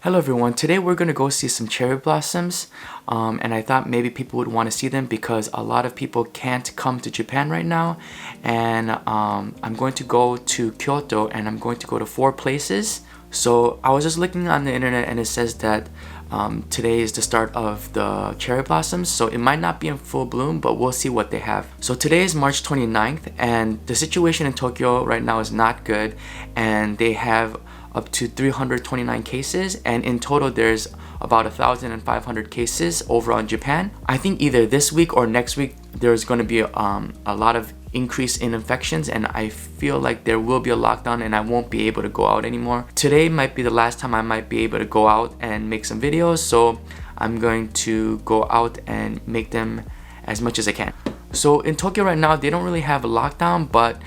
Hello everyone, today we're going to go see some cherry blossoms and I thought maybe people would want to see them because a lot of people can't come to Japan right now, and I'm going to go to Kyoto and I'm going to go to 4 places. So I was just looking on the internet and it says that today is the start of the cherry blossoms, so it might not be in full bloom, but we'll see what they have. So today is March 29th and the situation in Tokyo right now is not good, and they have up to 329 cases, and in total there's about 1,500 cases overall in Japan. I think either this week or next week there's going to be a lot of increase in infections, and I feel like there will be a lockdown and I won't be able to go out anymore. Today might be the last time I might be able to go out and make some videos, so I'm going to go out and make them as much as I can. So in Tokyo right now they don't really have a lockdown, but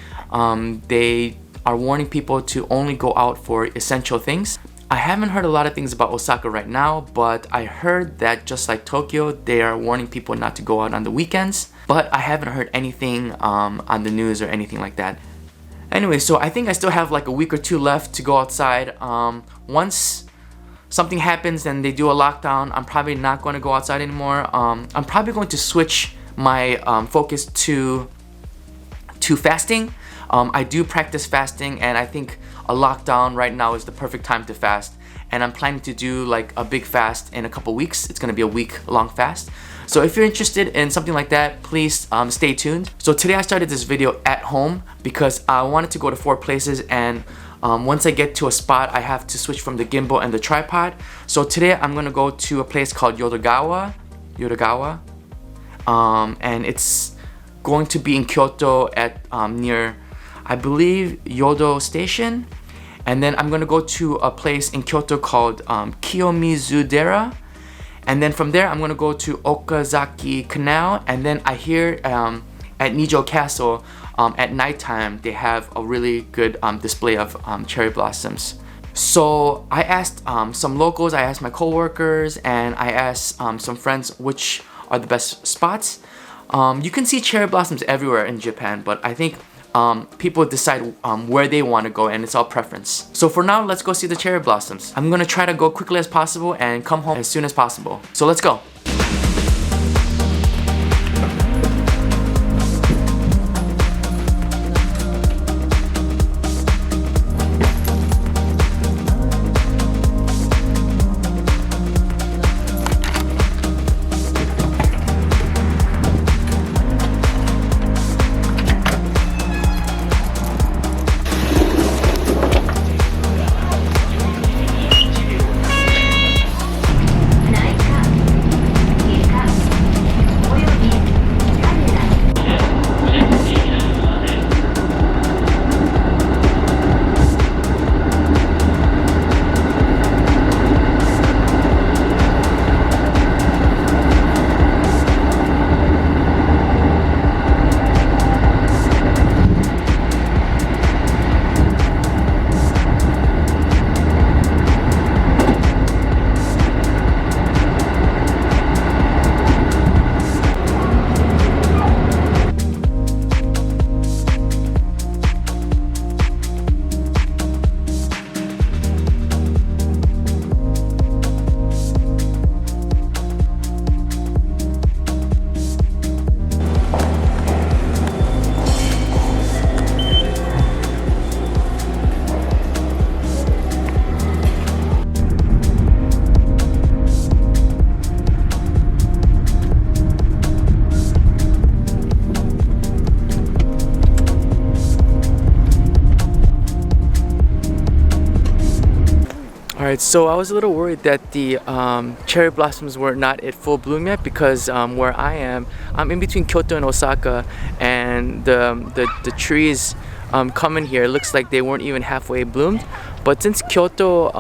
they are warning people to only go out for essential things. I haven't heard a lot of things about Osaka right now, but I heard that just like Tokyo, they are warning people not to go out on the weekends. But I haven't heard anything on the news or anything like that. Anyway, so I think I still have like a week or 2 left to go outside. Once something happens and they do a lockdown, I'm probably not going to go outside anymore. I'm probably going to switch my focus to fasting. I do practice fasting, and I think a lockdown right now is the perfect time to fast, and I'm planning to do like a big fast in a couple weeks. It's gonna be a week-long fast. So if you're interested in something like that, please stay tuned. So today I started this video at home because I wanted to go to 4 places, and once I get to a spot I have to switch from the gimbal and the tripod. So today I'm gonna go to a place called Yodogawa, and it's going to be in Kyoto at near, I believe, Yodo Station. And then I'm gonna go to a place in Kyoto called Kiyomizu-dera, and then from there I'm gonna go to Okazaki Canal, and then I hear at Nijo Castle at nighttime they have a really good display of cherry blossoms. So I asked some locals, I asked my co-workers, and I asked some friends which are the best spots. You can see cherry blossoms everywhere in Japan, but I think people decide where they want to go, and it's all preference. So for now, let's go see the cherry blossoms. I'm gonna try to go quickly as possible and come home as soon as possible. So let's go. Alright, so I was a little worried that the cherry blossoms were not at full bloom yet, because where I am, I'm in between Kyoto and Osaka, and the trees coming here looks like they weren't even halfway bloomed. But since Kyoto,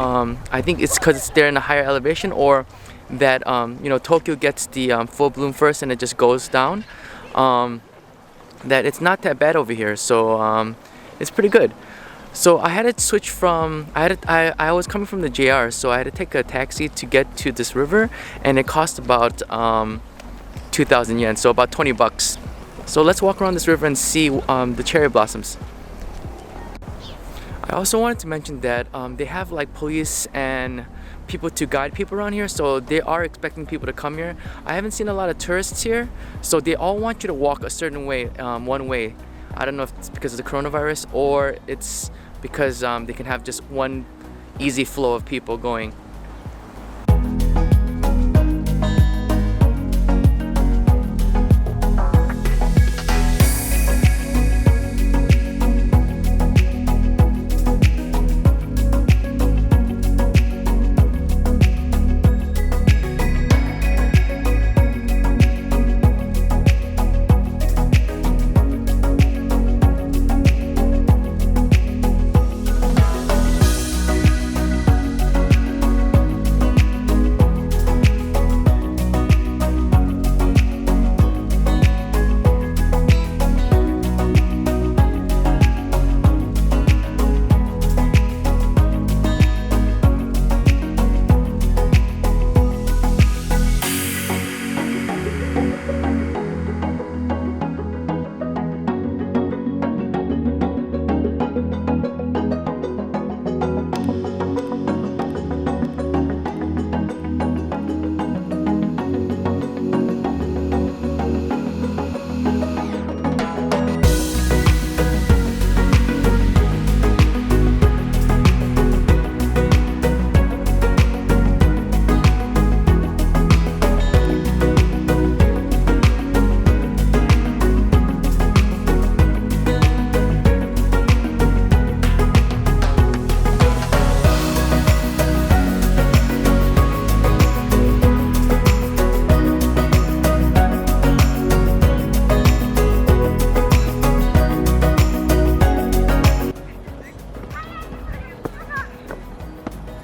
I think it's because they're in a higher elevation, or that Tokyo gets the full bloom first and it just goes down, that it's not that bad over here, so it's pretty good. So I had to switch from, I was coming from the JR, so I had to take a taxi to get to this river, and it cost about 2,000 yen, so about 20 bucks. So let's walk around this river and see the cherry blossoms. I also wanted to mention that they have like police and people to guide people around here, so they are expecting people to come here. I haven't seen a lot of tourists here, so they all want you to walk a certain way, one way. I don't know if it's because of the coronavirus or it's because they can have just one easy flow of people going.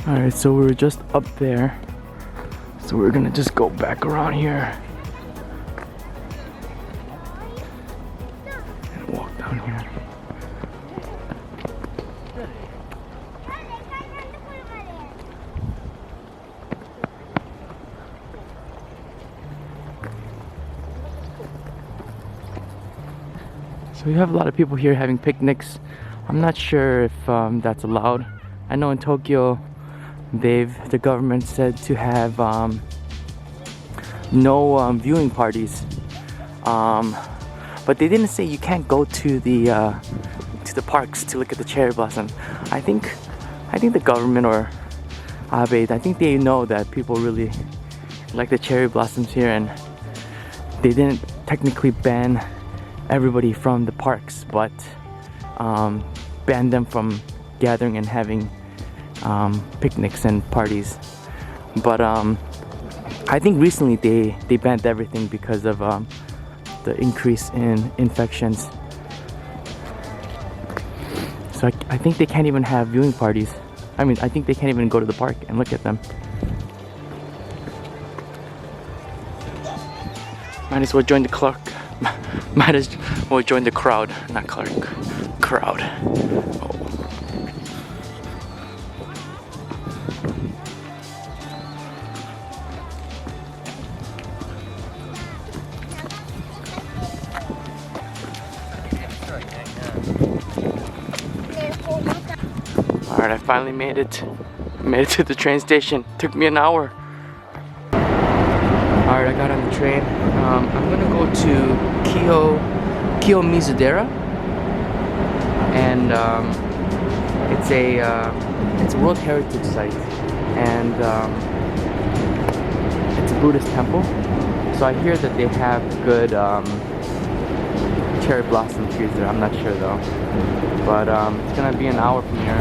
Alright, so we were just up there, so we're gonna just go back around here and walk down here. So we have a lot of people here having picnics. I'm not sure if that's allowed. I know in Tokyo the government said to have no viewing parties, but they didn't say you can't go to the parks to look at the cherry blossom. I think the government or Abe, I think they know that people really like the cherry blossoms here, and they didn't technically ban everybody from the parks, but banned them from gathering and having picnics and parties. But I think recently they banned everything because of the increase in infections. So I think they can't even have viewing parties. I mean, I think they can't even go to the park and look at them. Might as well join the Clark. Might as well join the crowd, not Clark. Crowd. Oh. Alright, I finally made it to the train station. Took me an hour. Alright, I got on the train. I'm gonna go to Kiyomizu-dera, and it's a World Heritage Site, and it's a Buddhist temple. So I hear that they have good cherry blossom trees there. I'm not sure though, but it's gonna be an hour from here.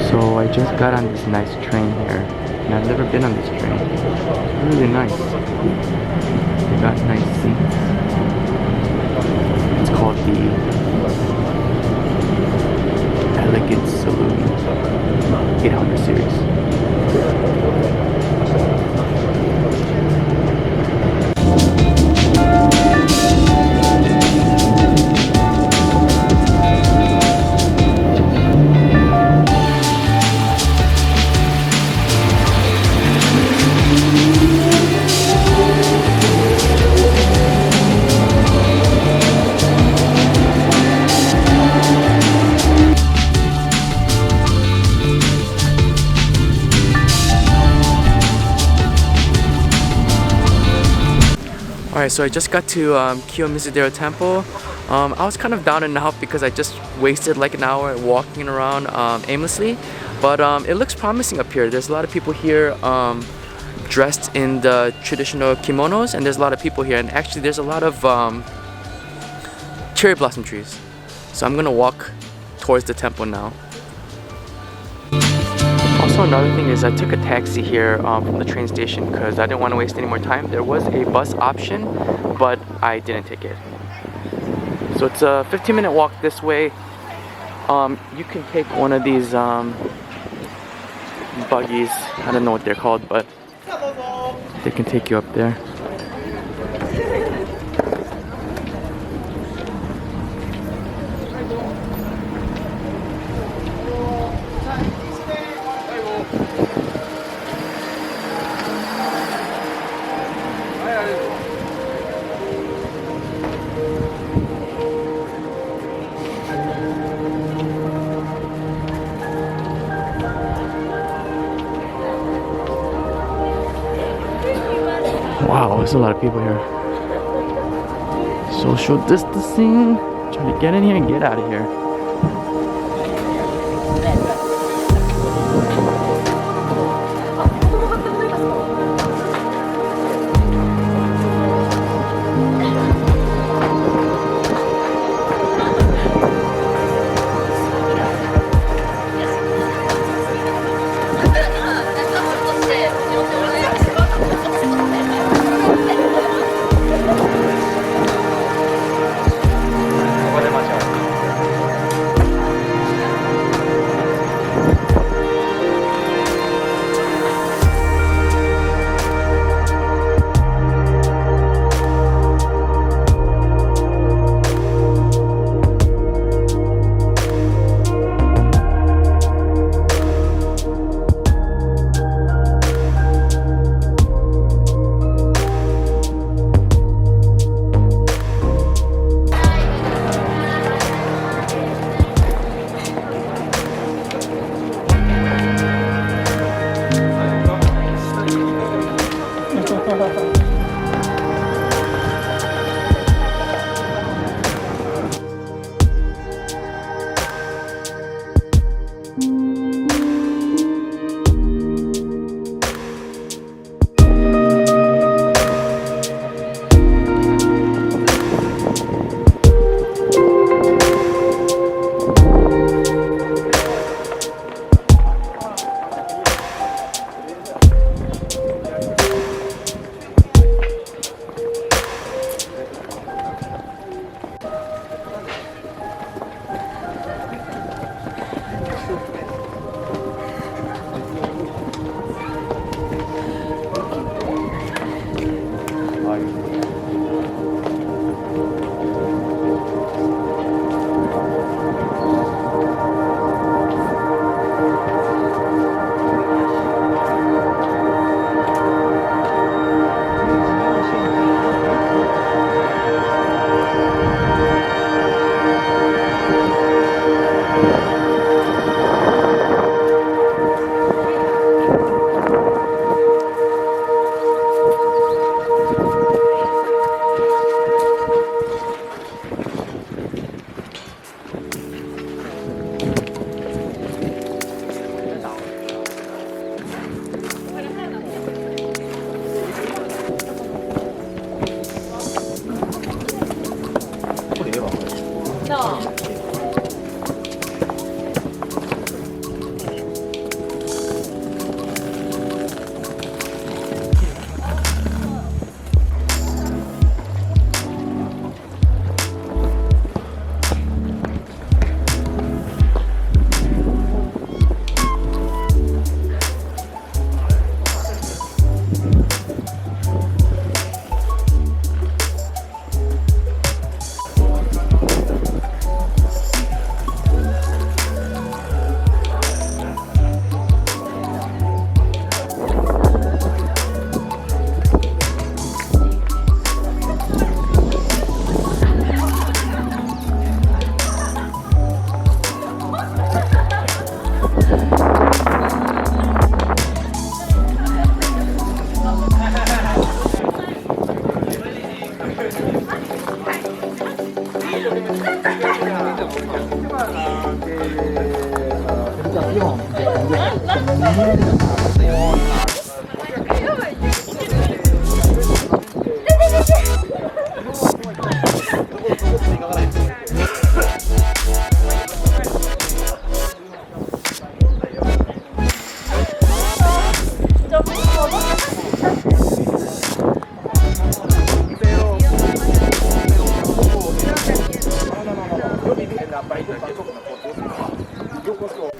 So I just got on this nice train here, and I've never been on this train. It's really nice. They got nice seats. It's called the Elegant Saloon 800 series. Alright, so I just got to Kiyomizu-dera Temple. I was kind of down and out because I just wasted like an hour walking around aimlessly. But it looks promising up here. There's a lot of people here dressed in the traditional kimonos, and there's a lot of people here. And actually there's a lot of cherry blossom trees. So I'm gonna walk towards the temple now. Also, another thing is I took a taxi here from the train station because I didn't want to waste any more time. There was a bus option, but I didn't take it. So it's a 15-minute walk this way. You can take one of these buggies. I don't know what they're called, but they can take you up there. Wow, there's a lot of people here. Social distancing. Trying to get in here and get out of here.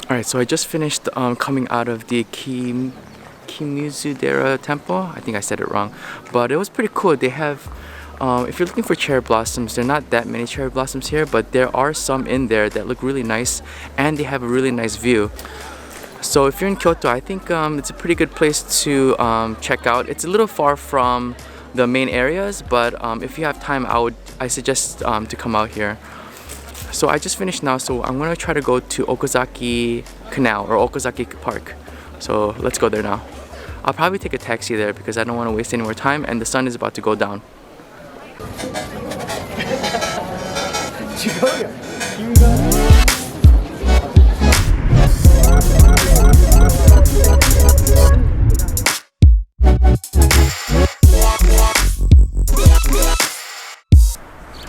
Alright, so I just finished coming out of the Kiyomizu-dera Temple. I think I said it wrong, but it was pretty cool. They have, if you're looking for cherry blossoms, there are not that many cherry blossoms here, but there are some in there that look really nice, and they have a really nice view. So if you're in Kyoto, I think it's a pretty good place to check out. It's a little far from the main areas, but if you have time, I suggest to come out here. So I just finished now, so I'm gonna try to go to Okazaki Canal or Okazaki Park. So let's go there now. I'll probably take a taxi there because I don't want to waste any more time, and the sun is about to go down.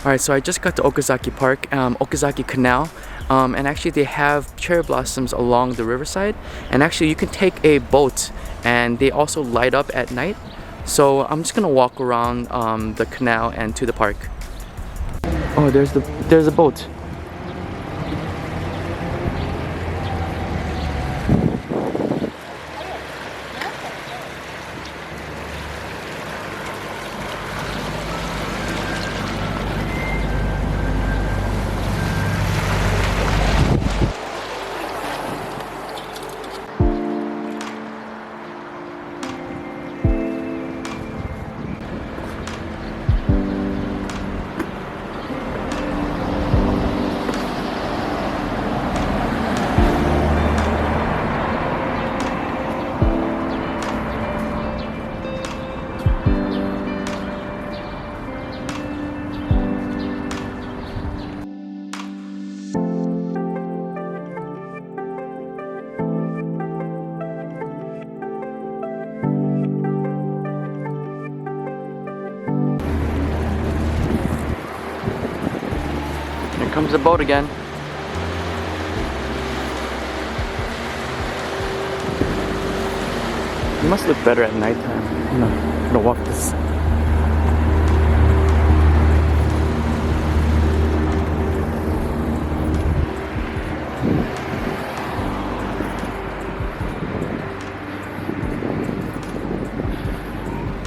Alright, so I just got to Okazaki Park, Okazaki Canal, and actually they have cherry blossoms along the riverside, and actually you can take a boat and they also light up at night. So I'm just gonna walk around the canal and to the park. Oh, there's a boat. Here comes the boat again. It must look better at nighttime. I'm gonna walk this.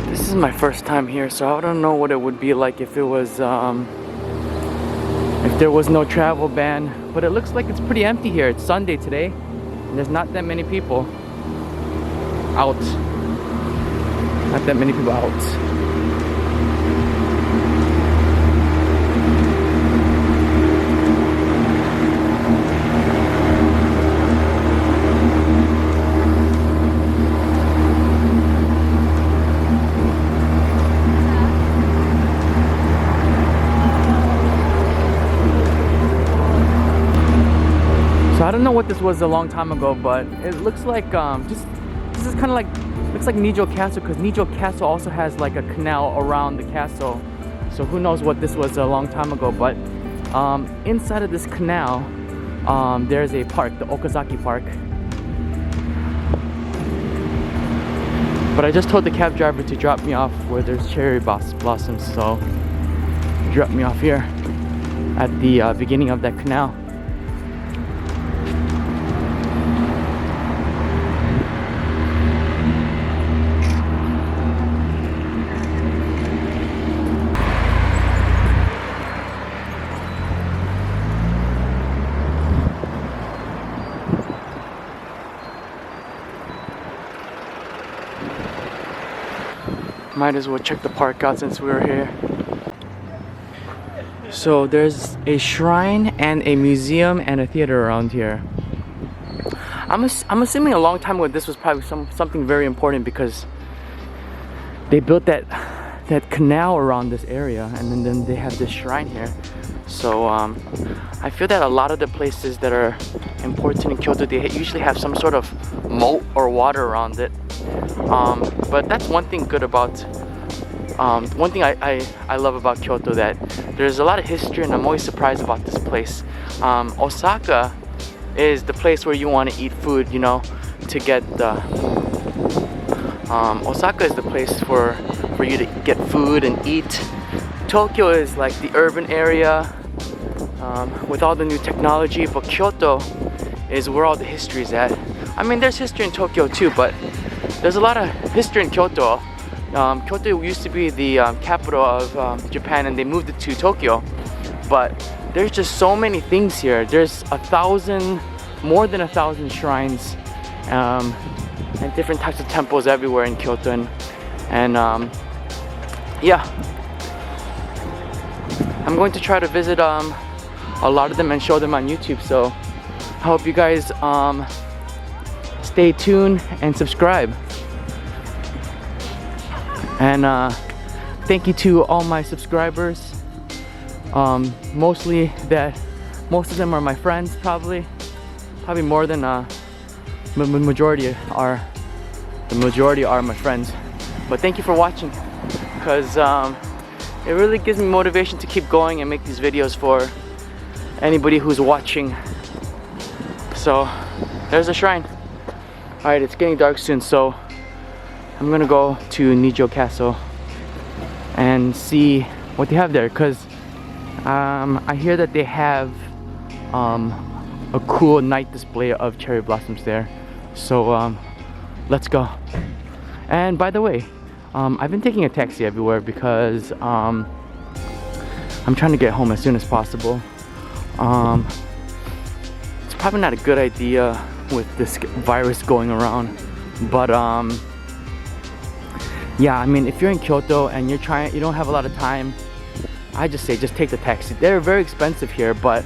This is my first time here, so I don't know what it would be like if it was if there was no travel ban, but it looks like it's pretty empty here. It's Sunday today, and there's not that many people out. Not that many people out. So I don't know what this was a long time ago, but it looks like this is kind of like, looks like Nijo Castle, because Nijo Castle also has like a canal around the castle. So who knows what this was a long time ago, but inside of this canal there's a park, the Okazaki Park. But I just told the cab driver to drop me off where there's cherry blossoms, so he dropped me off here at the beginning of that canal. Might as well check the park out since we were here. So there's a shrine and a museum and a theater around here. I'm assuming a long time ago this was probably something very important, because they built that canal around this area, and then they have this shrine here. So I feel that a lot of the places that are important in Kyoto, they usually have some sort of moat or water around it. But that's one thing good about, one thing I love about Kyoto, that there's a lot of history, and I'm always surprised about this place. Osaka is the place where you want to eat food, you know, to get the Osaka is the place for you to get food and eat. Tokyo is like the urban area. with all the new technology, but Kyoto is where all the history is at. I mean, there's history in Tokyo too, but there's a lot of history in Kyoto. Kyoto used to be the capital of Japan, and they moved it to Tokyo. But there's just so many things here. There's more than 1,000 shrines and different types of temples everywhere in Kyoto. And yeah, I'm going to try to visit a lot of them and show them on YouTube. So I hope you guys stay tuned and subscribe. And thank you to all my subscribers. Most of them are my friends, probably more than the majority are my friends. But thank you for watching, because it really gives me motivation to keep going and make these videos for anybody who's watching. So there's a shrine. Alright, it's getting dark soon, so I'm gonna go to Nijo Castle and see what they have there, because I hear that they have a cool night display of cherry blossoms there. So let's go. And by the way, I've been taking a taxi everywhere because I'm trying to get home as soon as possible. It's probably not a good idea with this virus going around, but yeah, I mean, if you're in Kyoto and you don't have a lot of time, I just say just take the taxi. They're very expensive here, but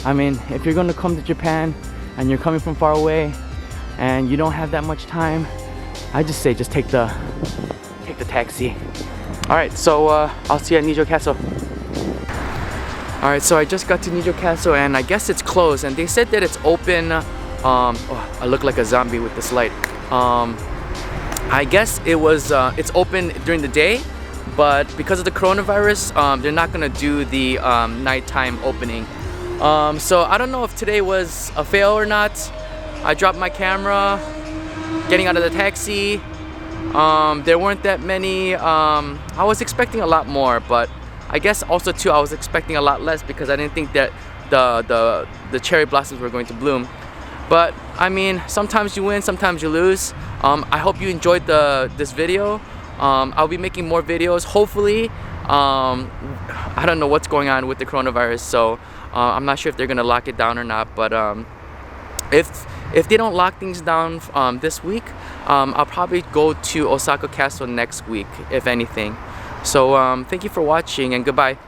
I mean, if you're going to come to Japan and you're coming from far away and you don't have that much time, I just say just take the taxi. Alright, so I'll see you at Nijo Castle. Alright, so I just got to Nijo Castle and I guess it's closed, and they said that it's open. Oh, I look like a zombie with this light. I guess it's open during the day, but because of the coronavirus, they're not gonna do the nighttime opening. So I don't know if today was a fail or not. I dropped my camera getting out of the taxi. There weren't that many. I was expecting a lot more, but I guess also too I was expecting a lot less because I didn't think that the cherry blossoms were going to bloom. But I mean, sometimes you win, sometimes you lose. I hope you enjoyed this video. I'll be making more videos, hopefully. I don't know what's going on with the coronavirus, so I'm not sure if they're gonna lock it down or not. But if they don't lock things down this week, I'll probably go to Osaka Castle next week, if anything. So thank you for watching, and goodbye.